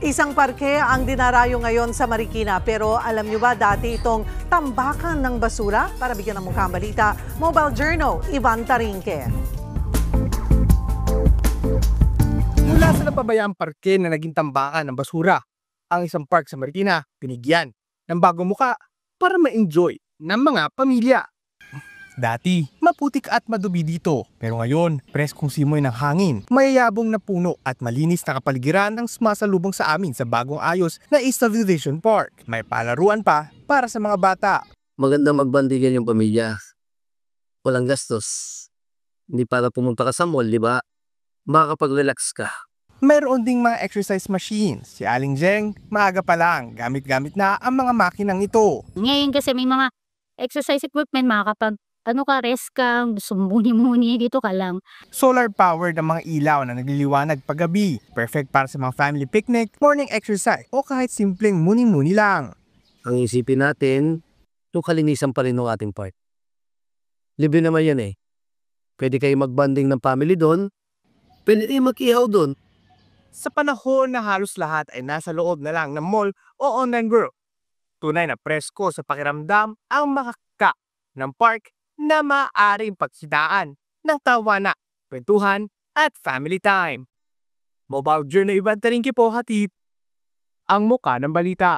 Isang parke ang dinarayo ngayon sa Marikina pero alam nyo ba dati itong tambakan ng basura? Para bigyan ng mukhang balita, Mobile Journal, Ivan Tarinque. Mula sa napabayang parke na naging tambakan ng basura, ang isang park sa Marikina binigyan ng bagong muka para ma-enjoy ng mga pamilya. Dati, maputik at madubi dito. Pero ngayon, preskong simoy ng hangin, mayayabong na puno at malinis na kapaligiran ang sumasalubong sa amin sa bagong ayos na East Division Park. May palaruan pa para sa mga bata. Maganda magbandigan yung pamilya. Walang gastos. Hindi para pumunta ka sa mall, di ba? Makakapag-relax ka. Mayroon ding mga exercise machines. Si Aling Jeng, maaga pa lang, gamit-gamit na ang mga makinang ito. Ngayon kasi may mga exercise equipment, rest ka, gusto muni-muni, dito ka lang. Solar-powered ang mga ilaw na nagliliwanag paggabi. Perfect para sa mga family picnic, morning exercise, o kahit simpleng muni-muni lang. Ang isipin natin, yung kalinisan pa rin ng ating park. Libre naman yan eh. Pwede kayo magbanding ng family doon. Pwede kayo mag-ihaw doon. Sa panahon na halos lahat ay nasa loob na lang ng mall o online group, tunay na presko sa pakiramdam ang makaka ng park na maaaring pagsidaan ng tawanan, kwentuhan at family time. Mobile Journal Ivan Tarinque po hatid ang muka ng balita.